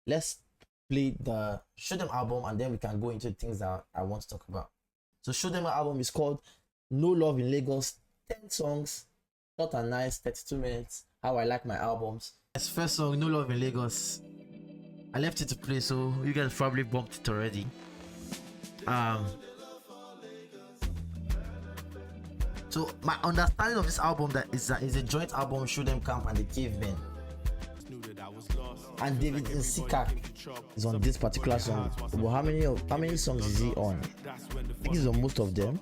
let's play the Show Them album, and then we can go into the things that I want to talk about. So Show Them album is called No Love in Lagos. 10 songs, short and nice, 32 minutes. How I like my albums. This first song, No Love in Lagos. I left it to play, so you guys probably bumped it already. So my understanding of this album is a joint album, Show Them Camp and the Cavemen. And David Nsika is on this particular song. But how many songs is he on? I think he's on most of them.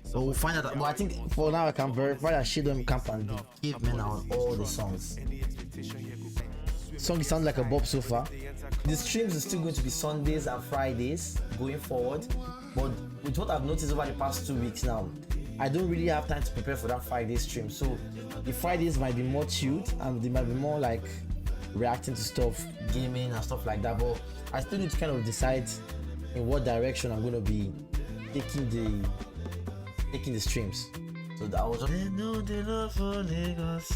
So we'll find out. But I think for now I can verify that Show Them Camp and the Cavemen are on all the songs. The song sounds like a bop so far. The streams are still going to be Sundays and Fridays going forward. But with what I've noticed over the past 2 weeks now, I don't really have time to prepare for that 5-day stream. So the Fridays might be more chilled and they might be more like reacting to stuff, gaming and stuff like that. But I still need to kind of decide in what direction I'm going to be taking the streams. So that was just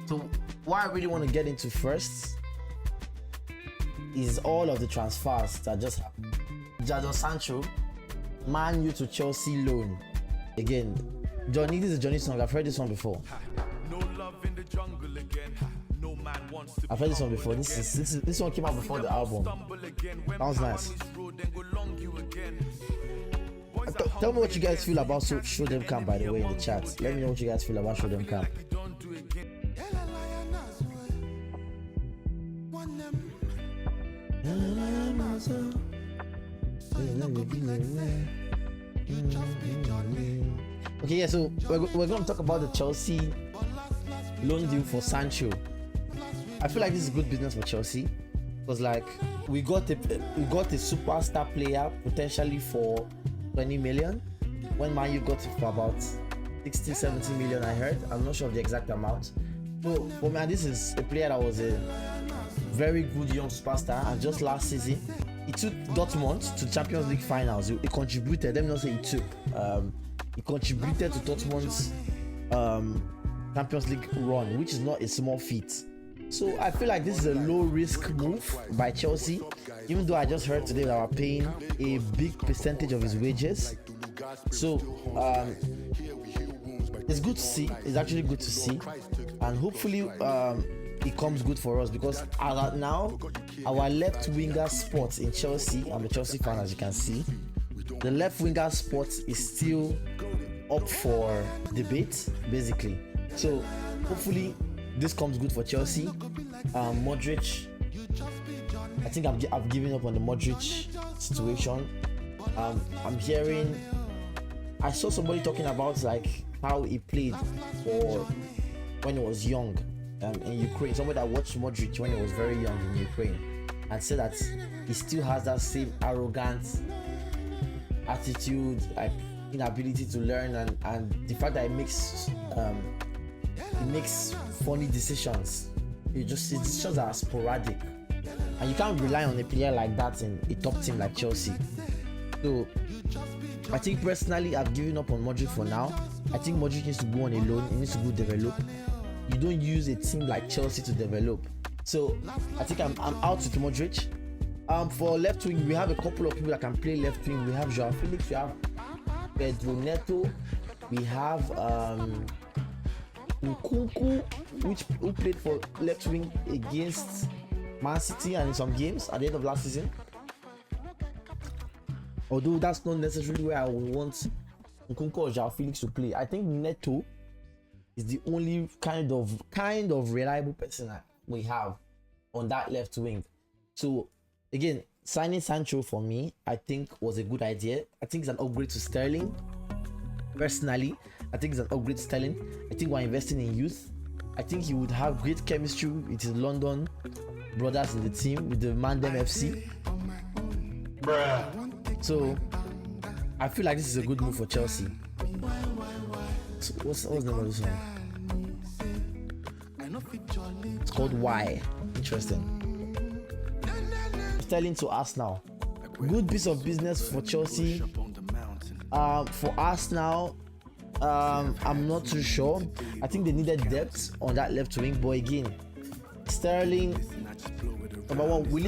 so what I really want to get into first is all of the transfers that just happened. Jadon Sancho, Man U to Chelsea loan. Again, Johnny, this is Johnny's song. I've heard this one before. No love in the jungle again. No man wants to. I've heard this one before. This one came out before the album. Sounds nice. Tell me what you guys feel about Show Them Camp, by the way, in the chat. Let me know what you guys feel about Show Them Camp. Okay, yeah, so we're going to talk about the Chelsea loan deal for Sancho. I feel like this is good business for Chelsea because, like, we got a superstar player potentially for 20 million when Man U got it for about 60-70 million. I heard. I'm not sure of the exact amount. So, but man, this is a player that was a very good young superstar, and just last season he took Dortmund to Champions League finals. He contributed. Let me not say he took. He contributed to Dortmund's Champions League run, which is not a small feat. So I feel like this is a low risk move by Chelsea, even though I just heard today that we're paying a big percentage of his wages. So it's good to see. It's actually good to see, and hopefully it comes good for us, because as now our left winger spot in Chelsea, I'm a Chelsea fan as you can see, the left winger spot is still up for debate basically. So hopefully this comes good for Chelsea. Modric, I think I've given up on the Modric situation. I'm hearing, I saw somebody talking about like how he played for when he was young in Ukraine. Somebody that watched Modric when he was very young in Ukraine and said that he still has that same arrogant attitude, like inability to learn, and the fact that he makes funny decisions. His decisions are sporadic, and you can't rely on a player like that in a top team like Chelsea. So I think personally I've given up on Modric for now. I think Modric needs to go on a loan. He needs to go develop. You don't use a team like Chelsea to develop. So I think I'm out with Modric. For left wing, we have a couple of people that can play left wing. We have Joao Felix, we have Pedro Neto, we have Nkunku, who played for left wing against Man City and in some games at the end of last season. Although that's not necessarily where I would want Nkunku or Joao Felix to play. I think Neto is the only kind of reliable person that we have on that left wing. So again, signing Sancho for me, I think was a good idea. I think it's an upgrade to Sterling. Personally, I think it's an upgrade to Sterling. I think we're investing in youth. I think he would have great chemistry with his London brothers in the team, with the Mandem FC. Bruh. So I feel like this is a good move for Chelsea. So what's the name of this song? It's called Why. Interesting. Sterling to Arsenal. Good piece of business for Chelsea. For Arsenal, I'm not too sure. I think they needed depth on that left wing, but again, Sterling Number one, will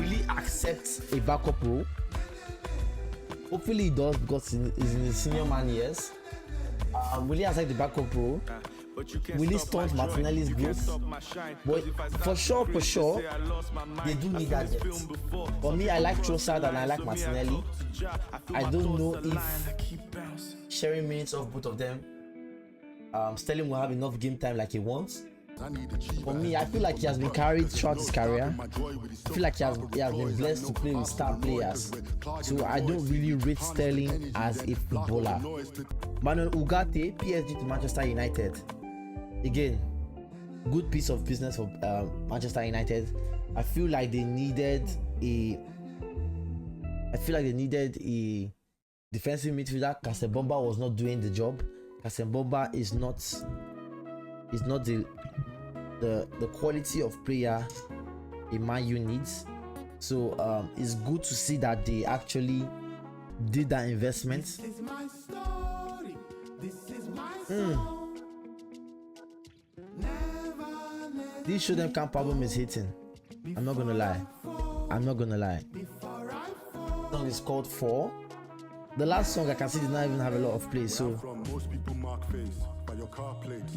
he accept a backup role? Hopefully he does because he's in his senior man years. Will he accept the backup role? Will he stunt Martinelli's growth? But for sure, they do need that depth. For me, I like Trossard and I like Martinelli. I don't know if sharing minutes of both of them, Sterling will have enough game time like he wants. For me, I feel like he has been carried throughout his career. I feel like he has been blessed to play with star players. So I don't really rate Sterling as a footballer. Manuel Ugarte, PSG to Manchester United. Again, good piece of business for Manchester United. I feel like they needed a defensive midfielder. Casembomba was not doing the job. Casembomba is not the quality of player a Man U needs. So it's good to see that they actually did that investment. This Show Them Camp album is hitting. I'm not gonna lie. The song is called 4. The last song I can see did not even have a lot of plays, so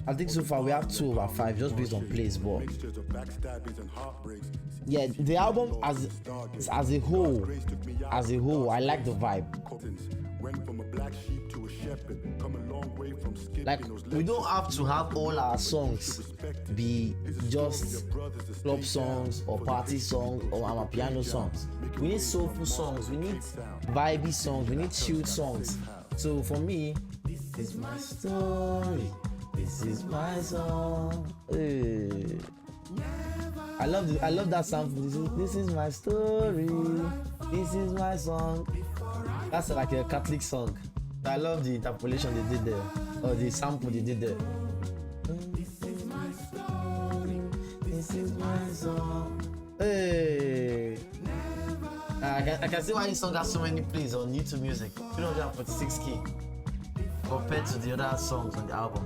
I think so far we have 2 over 5 just based on plays, but yeah, the album as a whole, I like the vibe. Like, we don't have to have all our songs be just club songs or party songs or amapiano songs. We need soulful songs, we need vibey songs, we need chilled songs. So for me, this is my story, this is my song. I love that sample. This is my story, this is my song. That's like a Catholic song. I love the interpolation they did there, or the sample they did there. This is my story, this is my song. Hey, I can see why this song has so many plays on YouTube Music. 346k compared to the other songs on the album.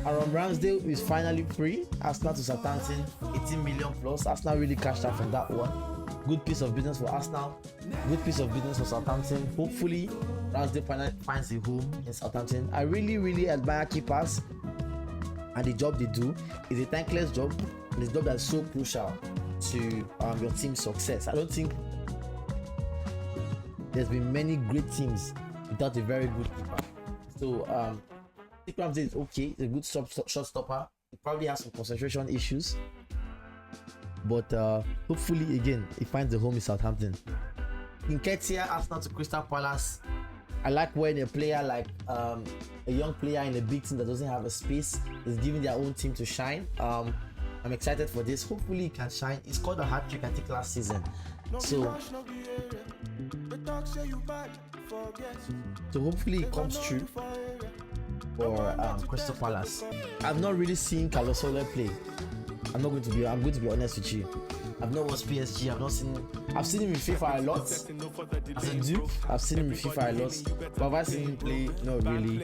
Aaron Ramsdale is finally free. Arsenal to Southampton, 18 million plus. Arsenal really cashed out from that one. Good piece of business for Arsenal. Good piece of business for Southampton. Hopefully, Ramsdale finds a home in Southampton. I really admire keepers, and the job they do is a thankless job. It's a job that's so crucial to your team's success. I don't think there's been many great teams without a very good keeper. So, Ramsdale is okay. It's a good shot stopper. He probably has some concentration issues, but hopefully again he finds a home in Southampton. Nketiah, Arsenal to Crystal Palace. I like when a player like a young player in a big team that doesn't have a space is giving their own team to shine. I'm excited for this. Hopefully he can shine. He scored a hat-trick I think last season, so hopefully it comes true for Crystal Palace. I've not really seen Carlos Soler play. I'm going to be honest with you. I've not watched PSG. I've seen him in FIFA a lot. As a dupe, I've seen him in FIFA a lot. But have I seen him play? Not really.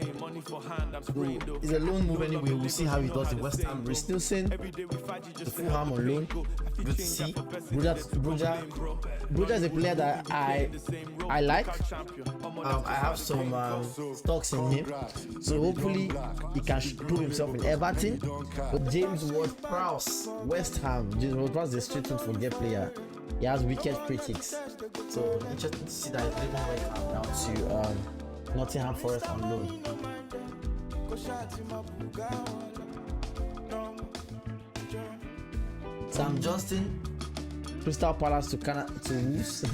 So he's a loan move anyway. We'll see how he does in West Ham. Reece Nelson to Fulham on loan. Good to see. Broja is a player that I like. I have some stocks in him. So hopefully he can prove himself in Everton. But James Ward-Prowse, West Ham. James Ward-Prowse is a straight to forget player. He has wicked critics. So interesting to see that he's leaving West Ham now to Nottingham Forest on loan. Sam Johnston, Crystal Palace to Wolves.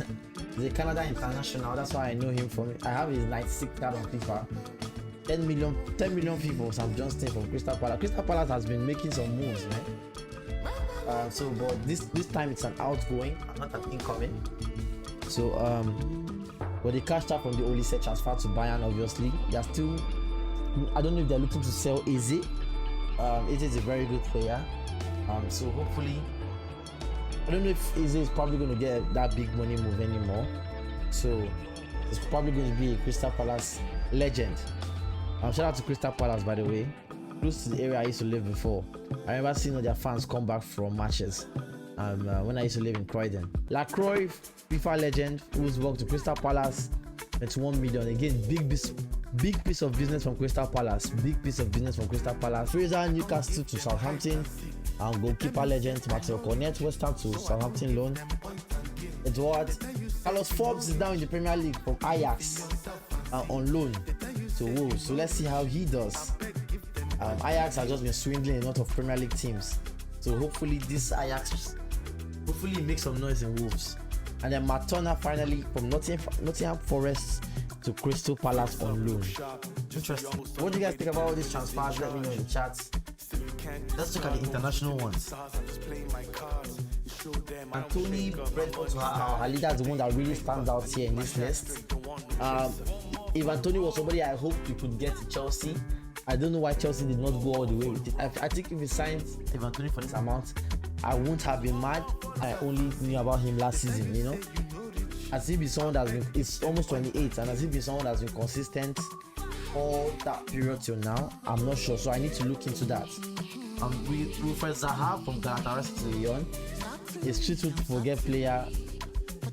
He's a Canada international. That's why I know him from. I have his 96 card on FIFA. 10 million fee for Sam Johnston from Crystal Palace. Crystal Palace has been making some moves, man. But this time it's an outgoing, not an incoming. So but they cashed out from the Olise transfer to Bayern. Obviously, they are still. I don't know if they're looking to sell Eze. Eze is a very good player. So hopefully, I don't know if Eze is probably going to get that big money move anymore. So it's probably going to be a Crystal Palace legend. Shout out to Crystal Palace, by the way. close to the area I used to live before. I remember seeing all their fans come back from matches. When I used to live in Croydon. Lacroix, FIFA legend, who's walked to Crystal Palace, 21 million. Again, big piece of business from Crystal Palace. Big piece of business from Crystal Palace. Fraser, Newcastle to Southampton. Goalkeeper legend, Mateo Cornet, West Ham to Southampton loan. Edward. Carlos Forbes is down in the Premier League from Ajax on loan to Wolves. So let's see how he does. Ajax has just been swindling a lot of Premier League teams. So hopefully this Ajax make some noise in Wolves. And then Matt Turner finally from Nottingham Forest to Crystal Palace on loan. Interesting. What do you guys think about all these transfers? Let me know in the chats. Let's check out the international ones. Anthony Brentford to Ali, that's the one that really stands out here in this list. If Anthony was somebody I hoped we could get to Chelsea, I don't know why Chelsea did not go all the way with it. I think if we signed Anthony for this amount, I wouldn't have been mad. I only knew about him last season, you know. As if he's someone that's been, it's almost 28, and as if he's someone that's been consistent all that period till now. I'm not sure, so I need to look into that. Wilfred Zaha from Galatasaray to Lyon. A street forget player.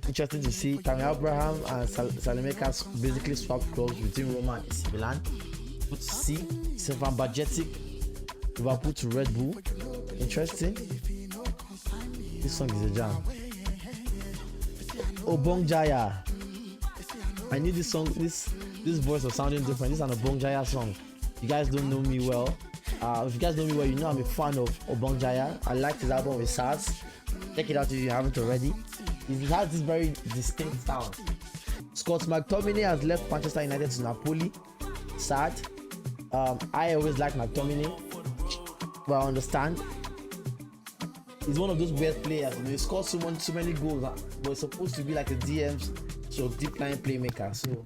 Interesting to see. Tammy Abraham and Salemeka basically swapped clubs between Roma and AC Milan. Good to see. Stefan Bajetic, Liverpool to Red Bull. Interesting. This song is a jam. Obong Jaya. I knew this song. This voice was sounding different. This is an Obong Jaya song. You guys don't know me well. If you guys know me well, you know I'm a fan of Obong Jaya. I like his album with SARS. Check it out if you haven't already. He has this very distinct sound. Scott McTominay has left Manchester United to Napoli. Sad. I always like McTominay, but I understand. He's one of those weird players. He scores so many goals, but he's supposed to be like a DM, so deep line playmaker. So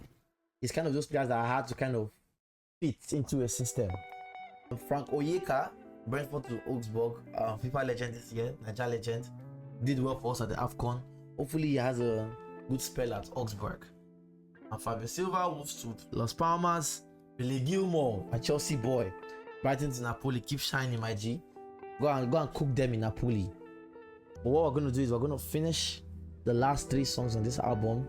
he's kind of those players that are hard to kind of fit into a system. Frank Oyeka, Brentford to Augsburg, FIFA legend this year, Nigeria legend, did well for us at the AFCON. Hopefully he has a good spell at Augsburg. And Fabio Silva moves to Las Palmas. Billy Gilmore, a Chelsea boy, Brighton to Napoli. Keep shining, my G. Go and cook them in Napoli. But what we're going to do is we're going to finish the last 3 songs on this album.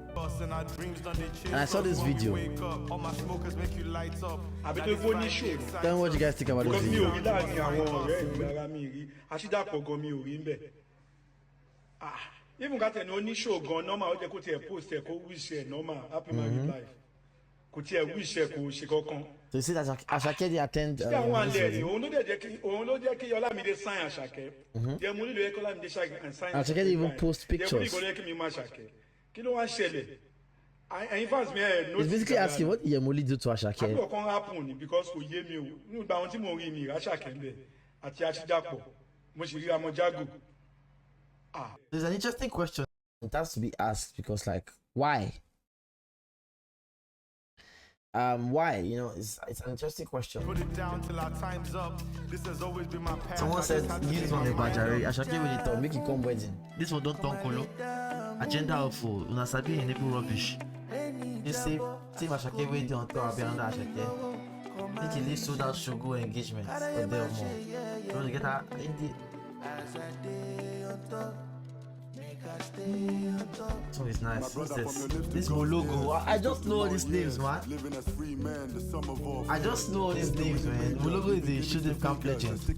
And I saw this video. Tell me what you guys think about this video. Even got an only show gone normal, they could have posted, wish normal, happy married life. Could you wish she go con? So you see that Asake they attend. Asake even post pictures. He's basically asking what Yhemo do to Asake. Because there's an interesting question that has to be asked because, like, why? Why? You know, it's an interesting question. Put it down till our time's up. This has always been my path. Someone said, use one Bajari. Asake will it talk, make it come wedding. This one don't talk kolo. Agenda helpful. Una sabi enable rubbish. You see, team Asake waiting on top of another Asake. I think he leaves sold out Shogo engagement for them more. You want to get her in the. This one is nice. What's this? This logo. I just know all these names, man. I just know all these names, man. Mologo is the shooting camp legend. So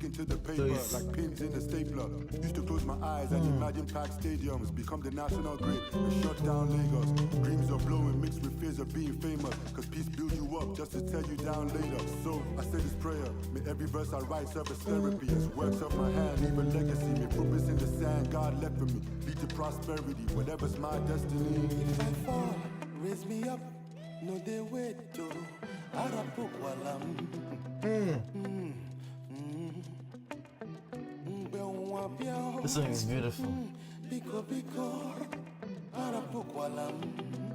it's like pins in a stapler. Used to close my eyes and imagine packed stadiums, become the national grid and shut down Lagos. Dreams of blowing mixed with fears of being famous. Cause peace builds you up just to tear you down later. So I say this prayer. May every verse I write serve as therapy. As works of my hand, leave a legacy. May footprints in the sand God left for me. Lead to prosperity, whatever's my destiny. If I fall, raise me up. No, they wait to This song is beautiful.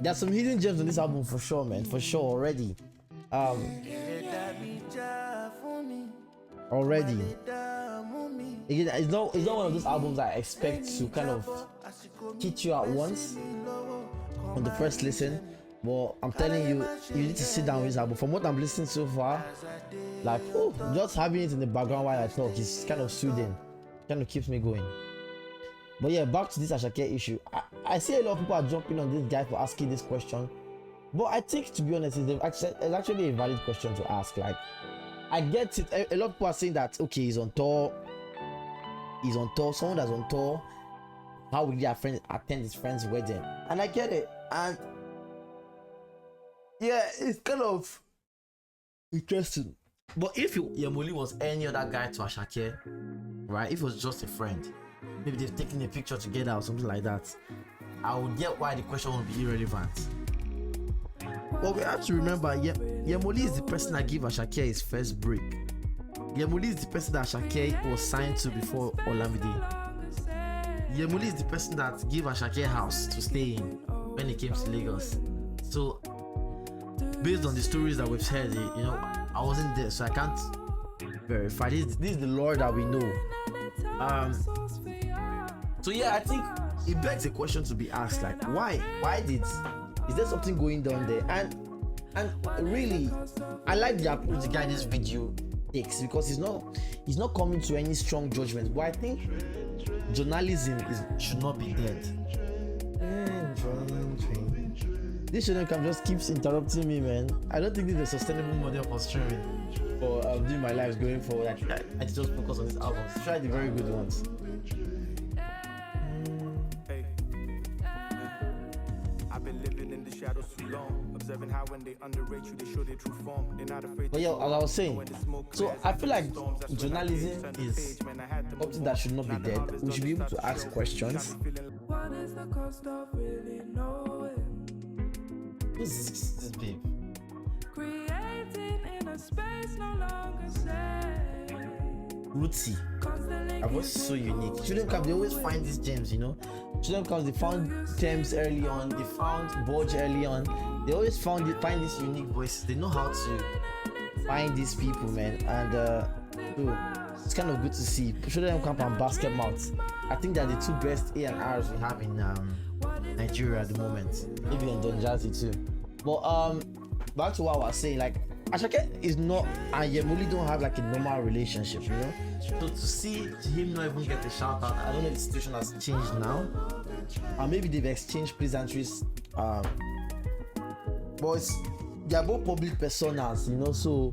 There's some hidden gems on this album for sure, man. For sure, already. Already. Again, it's not one of those albums I expect to kind of hit you at once on the first listen, But I'm telling you, you need to sit down with this album. From what I'm listening so far, like, oh, just having it in the background while I talk is kind of soothing. Kind of keeps me going. But yeah, back to this Asake issue. I see a lot of people are jumping on this guy for asking this question. But I think, to be honest, it's actually a valid question to ask. Like, I get it. A lot of people are saying that, okay, he's on tour. Someone that's on tour, how will their friends attend his friend's wedding? And I get it. And yeah, it's kind of interesting. But if Yhemo was any other guy to Asake, right? If it was just a friend, maybe they've taken a picture together or something like that, I would get why the question would be irrelevant. But we have to remember, Yhemo is the person that gave Asake his first break. Yhemo is the person that Asake was signed to before Olamide. Yhemo is the person that gave Asake a house to stay in when he came to Lagos. So, based on the stories that we've heard, I wasn't there, so I can't verify. This is the lore that we know. So yeah, I think it begs a question to be asked, like, why is there something going down there? And really, I like the approach the guy in this video takes, because he's not coming to any strong judgment. But I think journalism should not be dead. This channel can just keeps interrupting me, man. I don't think this is a sustainable model for streaming or doing my lives going forward. I just focus on these albums. Try the very good ones. I've been living in the shadows too long, observing how when they underrate you, they show their true form. They're not afraid. But yeah, as I was saying, so I feel like journalism is something that should not be dead. We should be able to ask questions. What is the cost of really knowing? Who's this babe? Creating in a space no longer safe. Rootsy. Her voice is so unique. Children Camp, they always find these gems, Children Camp, they found Thames early on, they found Bodge early on. They always find these unique voices. They know how to find these people, man. And so it's kind of good to see. Children Camp and Basket Mouth. I think they're the two best A&Rs we have in Nigeria at the moment, maybe in Don Jazzy too. But back to what I was saying, like, Asake is not, and Yhemo don't have like a normal relationship, So to see him not even get a shout out, I don't know if the situation has changed now, or maybe they've exchanged pleasantries. But they're both public personas, So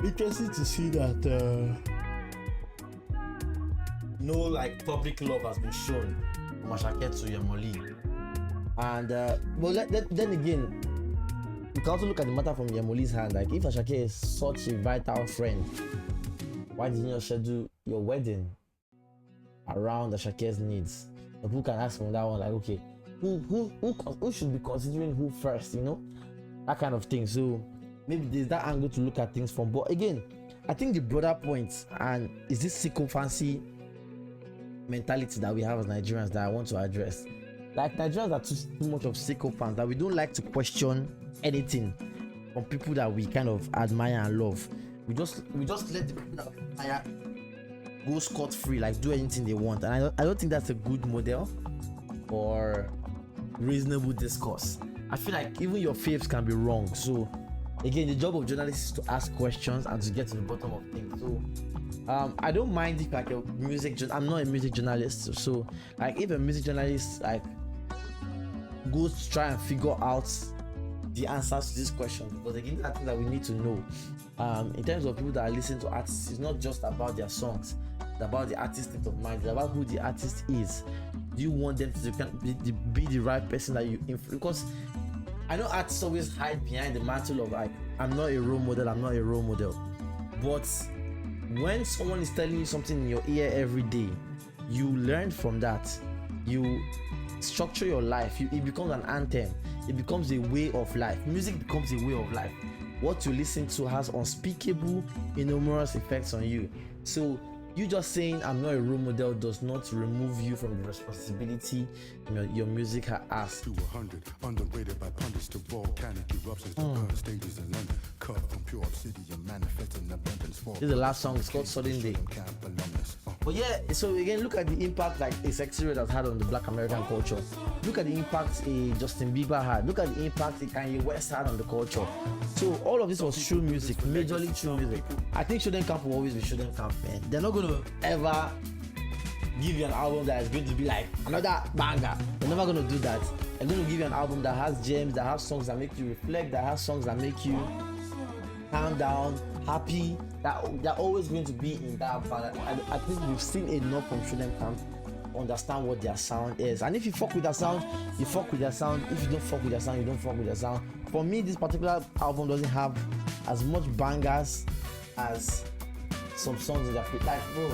interesting to see that no like public love has been shown from Asake to Yhemo. And then again, you can also look at the matter from Yhemo's hand. Like, if Asake is such a vital friend, why didn't you schedule your wedding around Asake's needs? And who can ask from that one, like, okay, who should be considering who first, that kind of thing. So maybe there's that angle to look at things from. But again, I think the broader point and is this sycophancy mentality that we have as Nigerians that I want to address. Like, Nigerians are too much of sycophants, that we don't like to question anything from people that we kind of admire and love. We just let the people that we admire go scot-free, like do anything they want. And I don't think that's a good model for reasonable discourse. I feel like even your faves can be wrong. So again, the job of journalists is to ask questions and to get to the bottom of things. So I don't mind if like I'm not a music journalist, so like if a music journalist like goes to try and figure out the answers to this question, because again, I think that we need to know in terms of people that are listening to artists, it's not just about their songs, it's about the artist state of mind, it's about who the artist is. Do you want them to be the right person that you influence? Because I know artists always hide behind the mantle of like, I'm not a role model, but when someone is telling you something in your ear every day, you learn from that. You structure your life. It becomes an anthem. It becomes a way of life. Music becomes a way of life. What you listen to has unspeakable, enormous effects on you. So you just saying I'm not a role model does not remove you from the responsibility your music has. To 100, underrated by pundits to volcanic eruptions to burn stages in London, cut from pure obsidian, manifesting abundance. This is the last song. It's called Sudden Day. But yeah, so again, look at the impact like a sexy red has had on the Black American culture. Look at the impact a Justin Bieber had. Look at the impact a Kanye West had on the culture. So all of this was true music, majorly true music. I think Student Camp will always be Student Camp, man. They're not going to ever give you an album that is going to be like another banger. They're never going to do that. They're going to give you an album that has gems, that has songs that make you reflect, that has songs that make you calm down, happy. That they're always going to be in that vibe. I think we've seen enough from Student Camp to understand what their sound is. And if you fuck with their sound, you fuck with their sound. If you don't fuck with their sound, you don't fuck with their sound. For me, this particular album doesn't have as much bangers as some songs in their like, bro.